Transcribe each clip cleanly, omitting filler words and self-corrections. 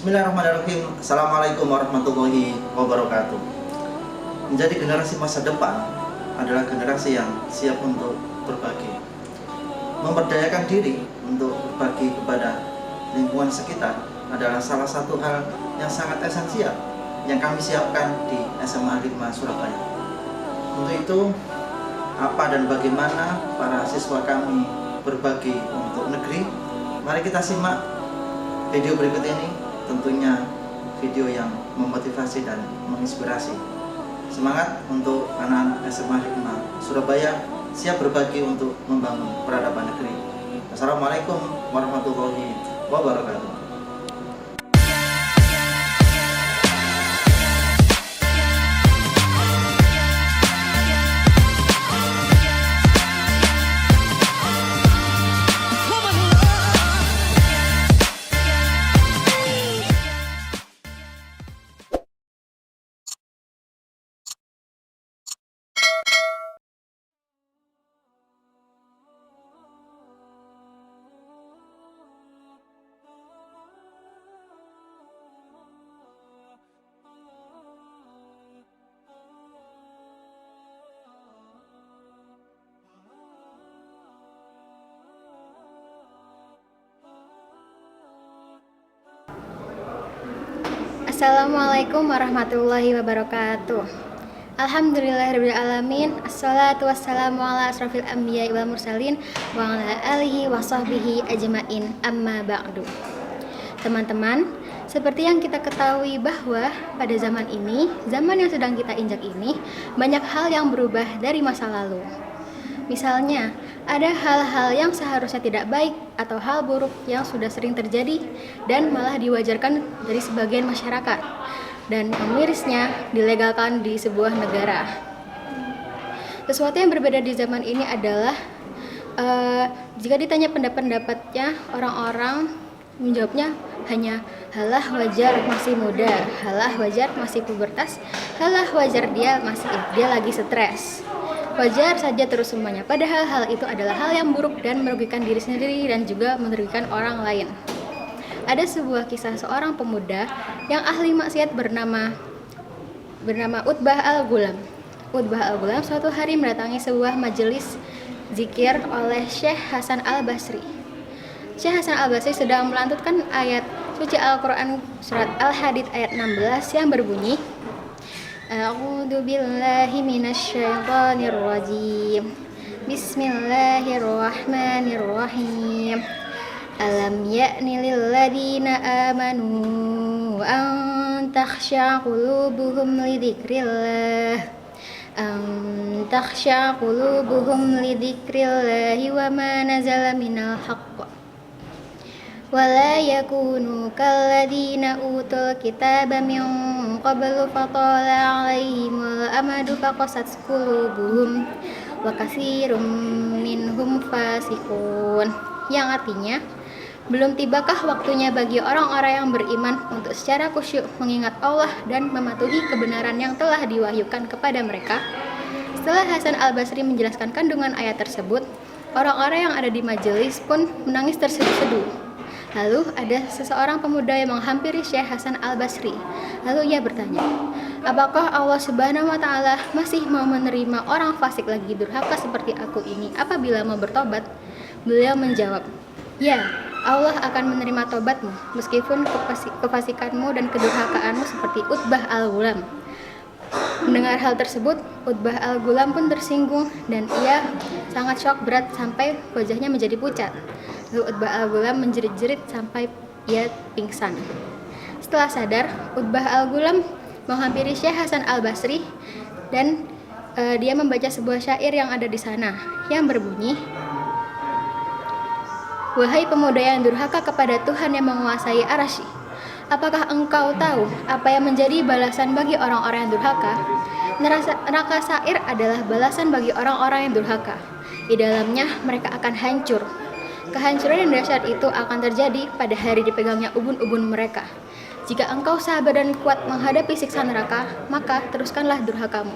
Bismillahirrahmanirrahim. Assalamualaikum warahmatullahi wabarakatuh. Menjadi generasi masa depan adalah generasi yang siap untuk berbagi, memberdayakan diri untuk berbagi kepada lingkungan sekitar adalah salah satu hal yang sangat esensial yang kami siapkan di SMA 5 Surabaya. Untuk itu, apa dan bagaimana para siswa kami berbagi untuk negeri? Mari kita simak video berikut ini. Tentunya video yang memotivasi dan menginspirasi. Semangat untuk anak-anak SMA 5 Surabaya siap berbagi untuk membangun peradaban negeri. Assalamualaikum warahmatullahi wabarakatuh. Assalamualaikum warahmatullahi wabarakatuh. Alhamdulillahirrahmanirrahim. Assalatu wassalamu ala asrafil anbiya wal mursalin wa ala alihi wa sahbihi ajmain, amma ba'du. Teman-teman, seperti yang kita ketahui bahwa pada zaman ini, zaman yang sedang kita injak ini, banyak hal yang berubah dari masa lalu. Misalnya, ada hal-hal yang seharusnya tidak baik atau hal buruk yang sudah sering terjadi dan malah diwajarkan dari sebagian masyarakat, dan yang mirisnya dilegalkan di sebuah negara. Sesuatu yang berbeda di zaman ini adalah jika ditanya pendapat-pendapatnya, orang-orang menjawabnya hanya halah wajar masih muda, halah wajar masih pubertas, halah wajar dia lagi stres. Wajar saja terus semuanya, padahal hal itu adalah hal yang buruk dan merugikan diri sendiri dan juga merugikan orang lain. Ada sebuah kisah seorang pemuda yang ahli maksiat bernama Utbah al-Ghulam. Utbah al-Ghulam suatu hari mendatangi sebuah majelis zikir oleh Syekh Hasan al-Basri. Syekh Hasan al-Basri sedang melantutkan ayat suci Al-Quran surat Al-Hadid ayat 16 yang berbunyi, A'udzu billahi minasyaitonir rajim. Bismillahirrahmanirrahim. Alam ya'ni lil ladzina amanu an takhsha qulubuhum li dzikrillah. Wa ma nazala minal haqq. Wala yakunu kalladzina utul kitaba min qablu fatala alaihimul amadu faqasat qulubuhum wa katsirum minhum fasiqun, yang artinya, belum tibakah waktunya bagi orang-orang yang beriman untuk secara khusyuk mengingat Allah dan mematuhi kebenaran yang telah diwahyukan kepada mereka? Setelah Hasan al-Basri menjelaskan kandungan ayat tersebut, orang-orang yang ada di majelis pun menangis terseduh-seduh. Lalu ada seseorang pemuda yang menghampiri Syekh Hasan al-Basri. Lalu ia bertanya, apakah Allah Subhanahu wa Ta'ala masih mau menerima orang fasik lagi durhaka seperti aku ini apabila mau bertobat? Beliau menjawab, ya, Allah akan menerima tobatmu meskipun kefasikanmu dan kedurhakaanmu seperti Utbah al-Ghulam. Mendengar hal tersebut, Utbah al-Ghulam pun tersinggung dan ia sangat syok berat sampai wajahnya menjadi pucat. Lalu Utbah al-Ghulam menjerit-jerit sampai ia pingsan. Setelah sadar, Utbah al-Ghulam menghampiri Syekh Hasan al-Basri dan dia membaca sebuah syair yang ada di sana yang berbunyi, wahai pemuda yang durhaka kepada Tuhan yang menguasai arasy, apakah engkau tahu apa yang menjadi balasan bagi orang-orang yang durhaka? Neraka sa'ir adalah balasan bagi orang-orang yang durhaka. Di dalamnya mereka akan hancur. Kehancuran yang dahsyat itu akan terjadi pada hari dipegangnya ubun-ubun mereka. Jika engkau sabar dan kuat menghadapi siksa neraka, maka teruskanlah durhakamu.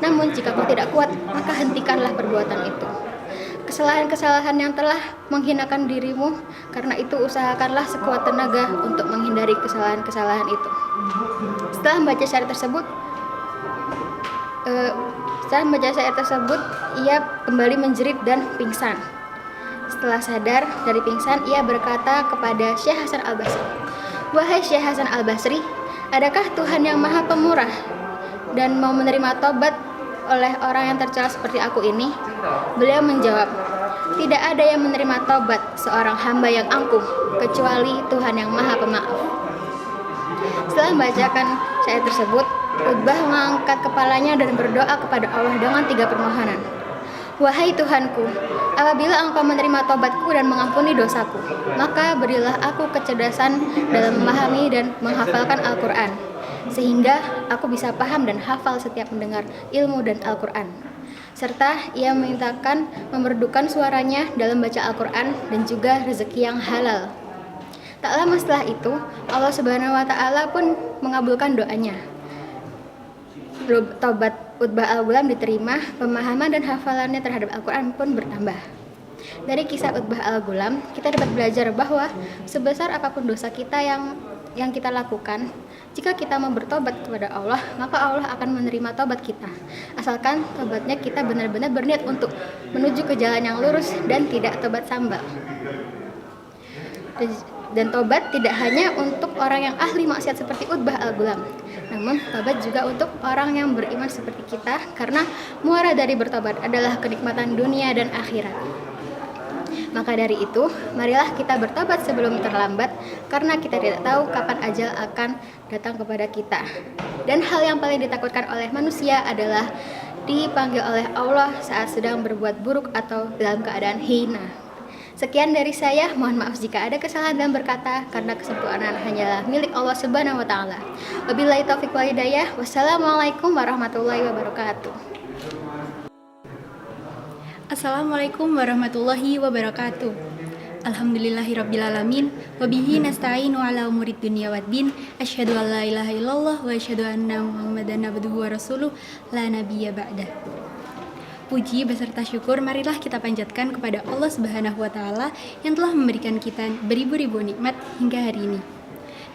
Namun jika kau tidak kuat, maka hentikanlah perbuatan itu. kesalahan-kesalahan yang telah menghinakan dirimu. Karena itu usahakanlah sekuat tenaga untuk menghindari kesalahan-kesalahan itu. Setelah membaca syair tersebut, ia kembali menjerit dan pingsan. Setelah sadar dari pingsan, ia berkata kepada Syekh Hasan Al-Basri, "Wahai Syekh Hasan Al-Basri, adakah Tuhan yang Maha Pemurah dan mau menerima tobat oleh orang yang tercela seperti aku ini?" Beliau menjawab, "Tidak ada yang menerima tobat seorang hamba yang angkuh kecuali Tuhan yang Maha Pemaaf." Setelah membacakan syair tersebut, Utbah mengangkat kepalanya dan berdoa kepada Allah dengan 3 permohonan. "Wahai Tuhanku, apabila Engkau menerima tobatku dan mengampuni dosaku, maka berilah aku kecerdasan dalam memahami dan menghafalkan Al-Quran, sehingga aku bisa paham dan hafal setiap mendengar ilmu dan Al-Quran." Serta ia memintakan memerdukan suaranya dalam baca Al-Quran dan juga rezeki yang halal. Tak lama setelah itu, Allah Subhanahu wa Ta'ala pun mengabulkan doanya. Tobat Utbah Al-Ghulam diterima, pemahaman dan hafalannya terhadap Al-Quran pun bertambah. Dari kisah Utbah Al-Ghulam, kita dapat belajar bahwa sebesar apapun dosa kita yang kita lakukan, jika kita mau bertobat kepada Allah, maka Allah akan menerima tobat kita. Asalkan tobatnya kita benar-benar berniat untuk menuju ke jalan yang lurus dan tidak tobat sambal. Dan tobat tidak hanya untuk orang yang ahli maksiat seperti Utbah Al-Ghulam, namun tobat juga untuk orang yang beriman seperti kita, karena muara dari bertobat adalah kenikmatan dunia dan akhirat. Maka dari itu, marilah kita bertobat sebelum terlambat, karena kita tidak tahu kapan ajal akan datang kepada kita. Dan hal yang paling ditakutkan oleh manusia adalah dipanggil oleh Allah saat sedang berbuat buruk atau dalam keadaan hina. Sekian dari saya, mohon maaf jika ada kesalahan dalam berkata, karena kesempurnaan hanyalah milik Allah Subhanahu wa Ta'ala. Wabillahi taufiq wal hidayah. Wassalamualaikum warahmatullahi wabarakatuh. Assalamualaikum warahmatullahi wabarakatuh. Alhamdulillahirrabbilalamin. Wabihi nasta'inu ala umurid dunia waddin. Asyhadu an la ilaha illallah wa asyhadu anna muhammadan abduhu wa rasuluh la nabiyya ba'dah. Puji beserta syukur marilah kita panjatkan kepada Allah Subhanahu wa Ta'ala yang telah memberikan kita beribu-ribu nikmat hingga hari ini.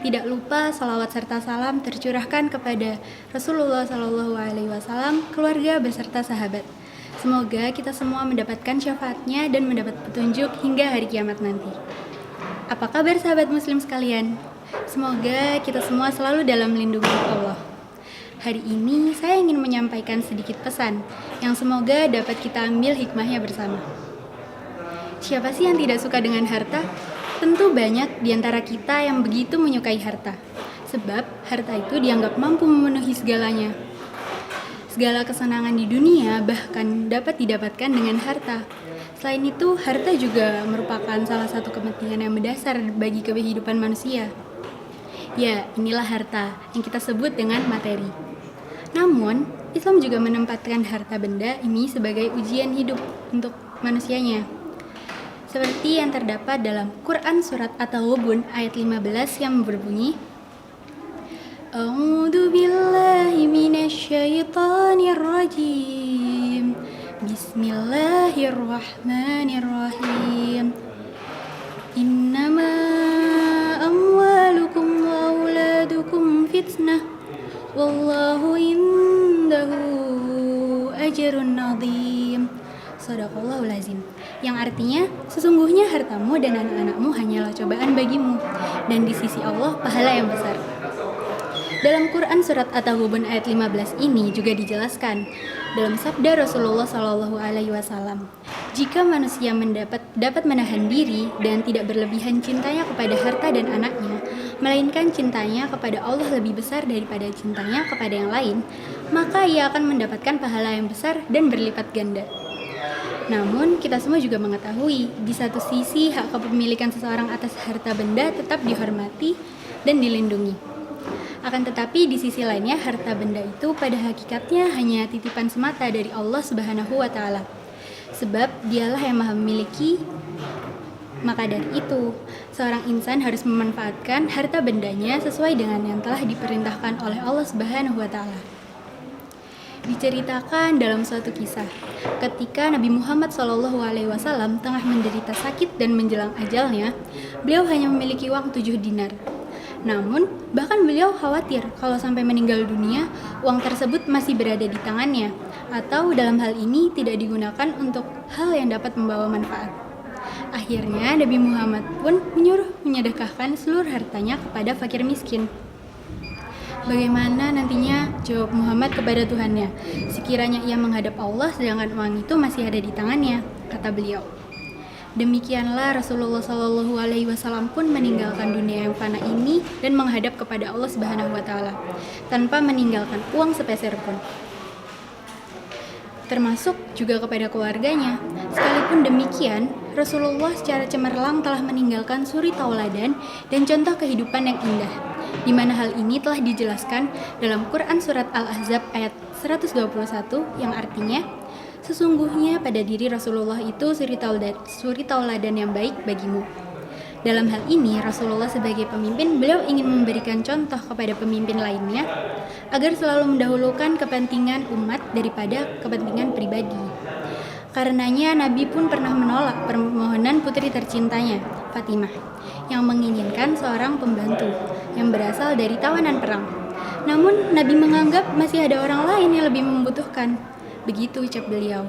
Tidak lupa salawat serta salam tercurahkan kepada Rasulullah SAW, keluarga beserta sahabat. Semoga kita semua mendapatkan syafaatnya dan mendapat petunjuk hingga hari kiamat nanti. Apa kabar sahabat muslim sekalian? Semoga kita semua selalu dalam lindungan Allah. Hari ini saya ingin menyampaikan sedikit pesan yang semoga dapat kita ambil hikmahnya bersama. Siapa sih yang tidak suka dengan harta? Tentu banyak di antara kita yang begitu menyukai harta. Sebab harta itu dianggap mampu memenuhi segalanya. Segala kesenangan di dunia bahkan dapat didapatkan dengan harta. Selain itu, harta juga merupakan salah satu kepentingan yang mendasar bagi kehidupan manusia. Ya, inilah harta yang kita sebut dengan materi. Namun, Islam juga menempatkan harta benda ini sebagai ujian hidup untuk manusianya. Seperti yang terdapat dalam Quran Surat At-Taghabun ayat 15 yang berbunyi, A'udzu billahi minasyaitonir rajim. Bismillahirrahmanirrahim. Innama amwalukum wa auladukum fitnah wallahu indahu ajrun 'adzim. Shadaqallahul azim. Yang artinya, sesungguhnya hartamu dan anak-anakmu hanyalah cobaan bagimu, dan di sisi Allah pahala yang besar. Dalam Quran Surat At-Taghabun ayat 15 ini juga dijelaskan dalam sabda Rasulullah SAW, jika manusia dapat menahan diri dan tidak berlebihan cintanya kepada harta dan anaknya, melainkan cintanya kepada Allah lebih besar daripada cintanya kepada yang lain, maka ia akan mendapatkan pahala yang besar dan berlipat ganda. Namun, kita semua juga mengetahui, di satu sisi hak kepemilikan seseorang atas harta benda tetap dihormati dan dilindungi. Akan tetapi di sisi lainnya, harta benda itu pada hakikatnya hanya titipan semata dari Allah Subhanahu wa Ta'ala. Sebab dialah yang maha memiliki. Maka dari itu, seorang insan harus memanfaatkan harta bendanya sesuai dengan yang telah diperintahkan oleh Allah Subhanahu wa Ta'ala. Diceritakan dalam suatu kisah, ketika Nabi Muhammad SAW tengah menderita sakit dan menjelang ajalnya, beliau hanya memiliki uang 7 dinar. Namun, bahkan beliau khawatir kalau sampai meninggal dunia, uang tersebut masih berada di tangannya, atau dalam hal ini tidak digunakan untuk hal yang dapat membawa manfaat. Akhirnya, Nabi Muhammad pun menyuruh menyedekahkan seluruh hartanya kepada fakir miskin. Bagaimana nantinya jawab Muhammad kepada Tuhannya? Sekiranya ia menghadap Allah sedangkan uang itu masih ada di tangannya, kata beliau. Demikianlah Rasulullah SAW pun meninggalkan dunia yang fana ini dan menghadap kepada Allah Subhanahu Wa Taala tanpa meninggalkan uang sepeser pun. Termasuk juga kepada keluarganya. Sekalipun demikian, Rasulullah secara cemerlang telah meninggalkan suri tauladan dan contoh kehidupan yang indah, di mana hal ini telah dijelaskan dalam Quran Surat Al-Ahzab ayat 121 yang artinya, sesungguhnya pada diri Rasulullah itu suri tauladan yang baik bagimu. Dalam hal ini, Rasulullah sebagai pemimpin, beliau ingin memberikan contoh kepada pemimpin lainnya agar selalu mendahulukan kepentingan umat daripada kepentingan pribadi. Karenanya, Nabi pun pernah menolak permohonan putri tercintanya, Fatimah, yang menginginkan seorang pembantu yang berasal dari tawanan perang. Namun, Nabi menganggap masih ada orang lain yang lebih membutuhkan. Begitu ucap beliau.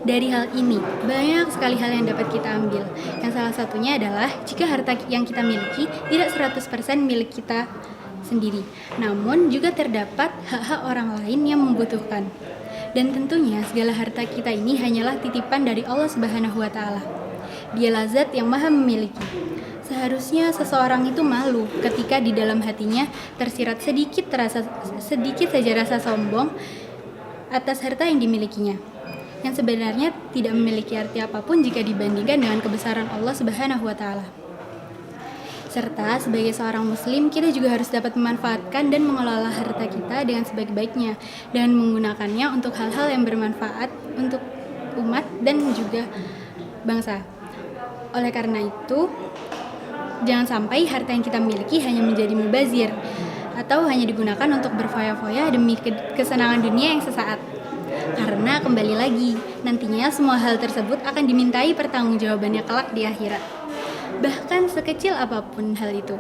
Dari hal ini, banyak sekali hal yang dapat kita ambil. Yang salah satunya adalah jika harta yang kita miliki tidak 100% milik kita sendiri, namun juga terdapat hak-hak orang lain yang membutuhkan. Dan tentunya segala harta kita ini hanyalah titipan dari Allah Subhanahu wa Ta'ala. Dialah zat yang maha memiliki. Seharusnya seseorang itu malu ketika di dalam hatinya tersirat sedikit saja rasa sombong atas harta yang dimilikinya, yang sebenarnya tidak memiliki arti apapun jika dibandingkan dengan kebesaran Allah Subhanahu wa Ta'ala. Serta sebagai seorang muslim, kita juga harus dapat memanfaatkan dan mengelola harta kita dengan sebaik-baiknya dan menggunakannya untuk hal-hal yang bermanfaat untuk umat dan juga bangsa. Oleh karena itu, jangan sampai harta yang kita miliki hanya menjadi mubazir atau hanya digunakan untuk berfoya-foya demi kesenangan dunia yang sesaat. Karena kembali lagi, nantinya semua hal tersebut akan dimintai pertanggungjawabannya kelak di akhirat. Bahkan sekecil apapun hal itu.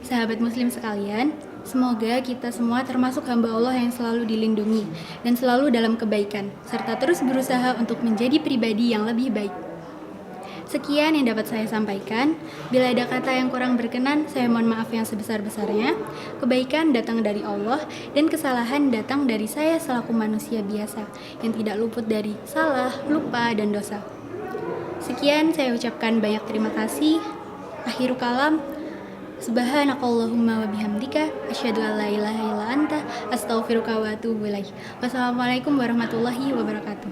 Sahabat muslim sekalian, semoga kita semua termasuk hamba Allah yang selalu dilindungi dan selalu dalam kebaikan, serta terus berusaha untuk menjadi pribadi yang lebih baik. Sekian yang dapat saya sampaikan. Bila ada kata yang kurang berkenan, saya mohon maaf yang sebesar-besarnya. Kebaikan datang dari Allah dan kesalahan datang dari saya selaku manusia biasa yang tidak luput dari salah, lupa, dan dosa. Sekian saya ucapkan banyak terima kasih. Akhiru kalam. Subhanakallahumma wa bihamdika asyhadu an la ilaha illa anta astaghfiruka wa atubu ilaik. Wassalamualaikum warahmatullahi wabarakatuh.